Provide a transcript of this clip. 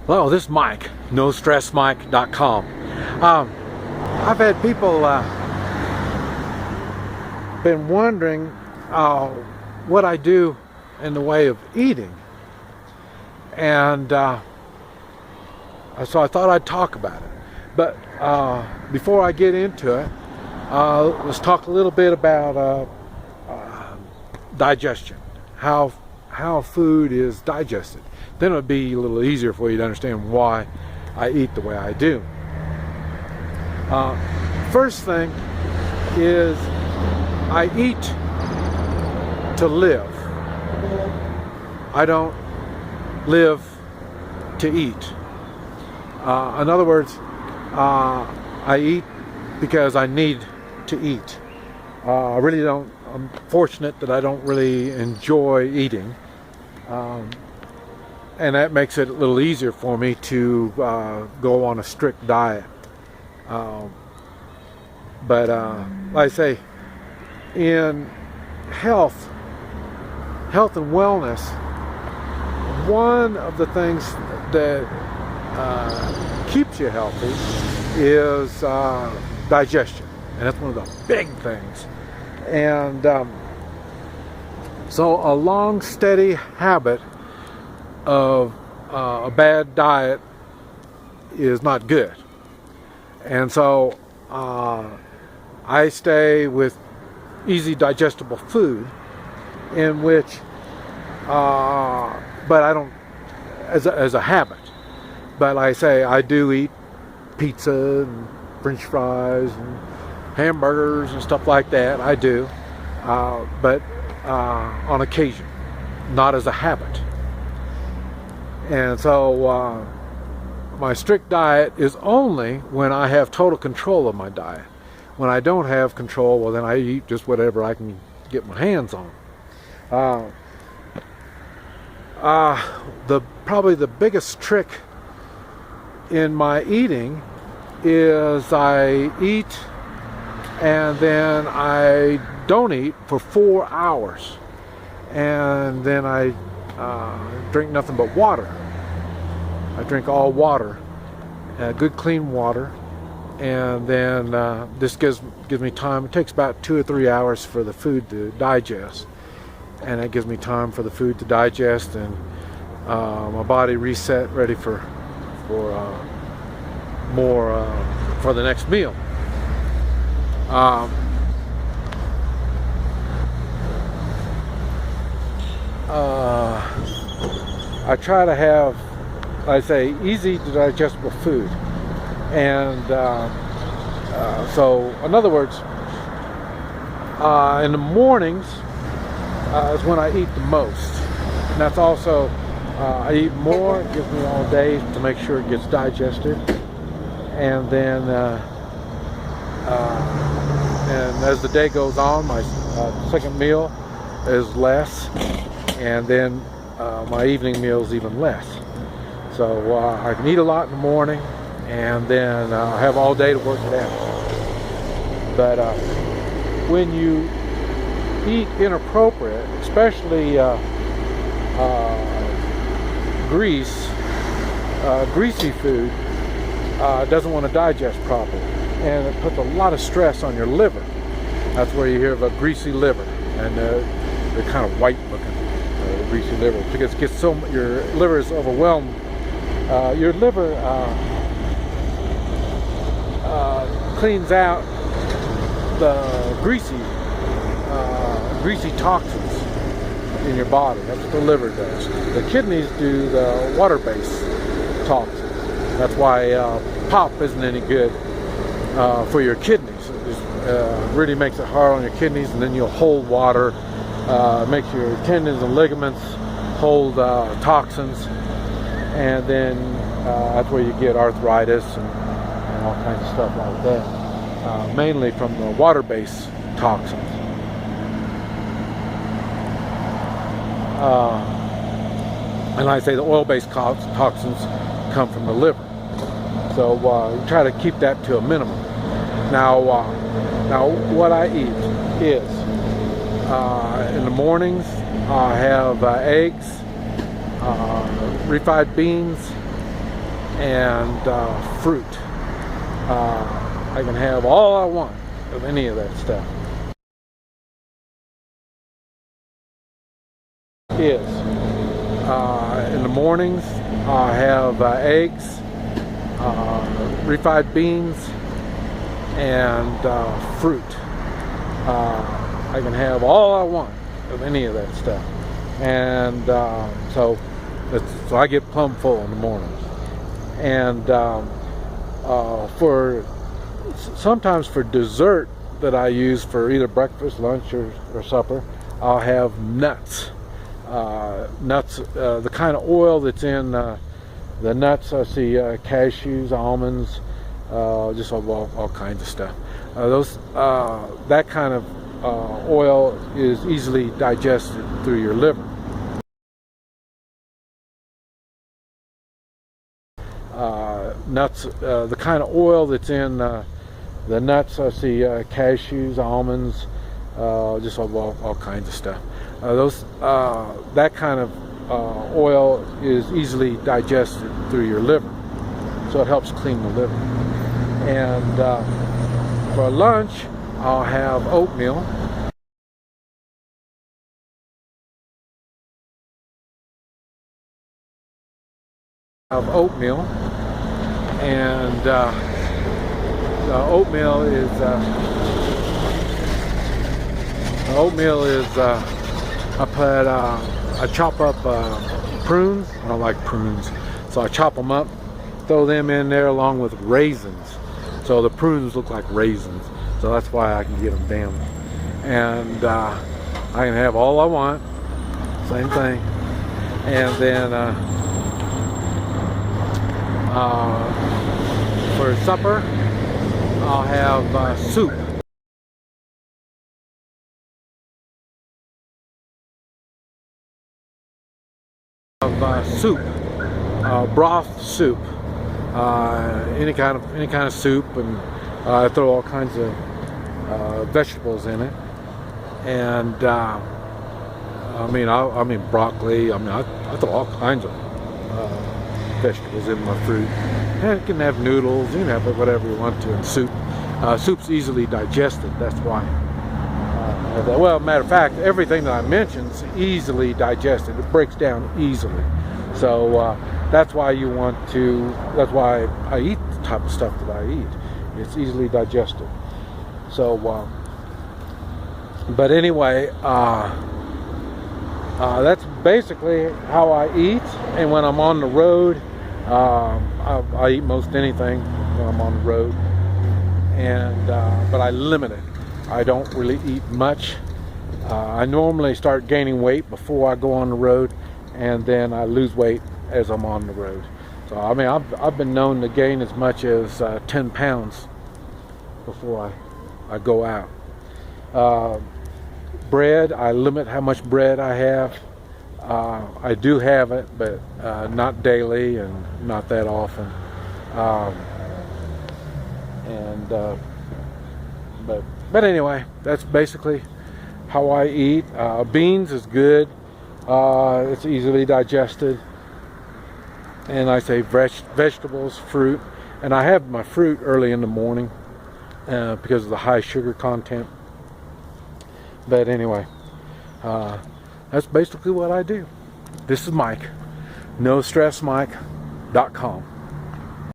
Hello, this is Mike, NoStressMike.com. I've had people been wondering what I do in the way of eating, and so I thought I'd talk about it. But before I get into it, let's talk a little bit about digestion, how food is digested. Then it'll be a little easier for you to understand why I eat the way I do. First thing is I eat to live. I don't live to eat. In other words, I eat because I need to eat. I really don't. I'm fortunate that I don't really enjoy eating. And that makes it a little easier for me to go on a strict diet. But like I say, in health and wellness, one of the things that keeps you healthy is digestion, and that's one of the big things. And so a long, steady habit of a bad diet is not good. And so I stay with easy digestible food, in which but I don't as a habit. But like I say, I do eat pizza and French fries and hamburgers and stuff like that. I do, but on occasion, not as a habit. And so my strict diet is only when I have total control of my diet. When I don't have control, well, then I eat just whatever I can get my hands on. Probably the biggest trick in my eating is I eat and then I don't eat for 4 hours, and then I drink nothing but water. I drink all water, good clean water, and then this gives me time. It takes about 2 or 3 hours for the food to digest, and it gives me time for the food to digest and my body reset, ready for more for the next meal. I try to have, like I say, easy to digestible food, and so in other words, in the mornings is when I eat the most, and that's also I eat more. It gives me all day to make sure it gets digested, and then and as the day goes on, my second meal is less, and then my evening meal is even less. So I can eat a lot in the morning, and then I have all day to work it out. But when you eat inappropriate, especially greasy food, doesn't want to digest properly, and it puts a lot of stress on your liver. That's where you hear of a greasy liver, and they're kind of white looking, greasy liver, because your liver is overwhelmed. Your liver cleans out the greasy toxins in your body. That's what the liver does. The kidneys do the water-based toxins. That's why pop isn't any good for your kidneys. It really makes it hard on your kidneys, and then you'll hold water. Makes your tendons and ligaments hold toxins, and then that's where you get arthritis and all kinds of stuff like that, mainly from the water-based toxins. And like I say, the oil-based toxins come from the liver. So you try to keep that to a minimum. Now what I eat is, in the mornings, I have eggs, refried beans, and fruit. I can have all I want of any of that stuff. Is in the mornings I have eggs, refried beans, and fruit. I can have all I want of any of that stuff, and so I get plumb full in the mornings. And sometimes for dessert that I use for either breakfast, lunch, or supper, I'll have nuts. The kind of oil that's in the nuts. I see cashews, almonds, just all kinds of stuff. That kind of oil is easily digested through your liver. The kind of oil that's in the nuts. I see cashews, almonds, just all kinds of stuff. That kind of oil is easily digested through your liver, so it helps clean the liver. And for lunch, I'll have oatmeal. And the oatmeal is I chop up prunes. I don't like prunes, so I chop them up, throw them in there along with raisins, so the prunes look like raisins, so that's why I can get them down. And I can have all I want, same thing. And then for supper, I'll have soup. Broth soup, any kind of soup, and I throw all kinds of vegetables in it. And I mean broccoli. I throw all kinds of vegetables in my fruit. And you can have noodles, you can have whatever you want to. And soup's easily digested. That's why. Well, matter of fact, everything that I mentioned is easily digested. It breaks down easily. So that's why that's why I eat the type of stuff that I eat. It's easily digested. So, but anyway, that's basically how I eat. And when I'm on the road, I eat most anything when I'm on the road. And but I limit it. I don't really eat much. I normally start gaining weight before I go on the road, and then I lose weight as I'm on the road. So I mean, I've been known to gain as much as 10 pounds before I go out. Bread, I limit how much bread I have. I do have it, but not daily and not that often. But anyway, that's basically how I eat. Beans is good. It's easily digested. And I say vegetables, fruit. And I have my fruit early in the morning because of the high sugar content. But anyway, that's basically what I do. This is Mike. NoStressMike.com.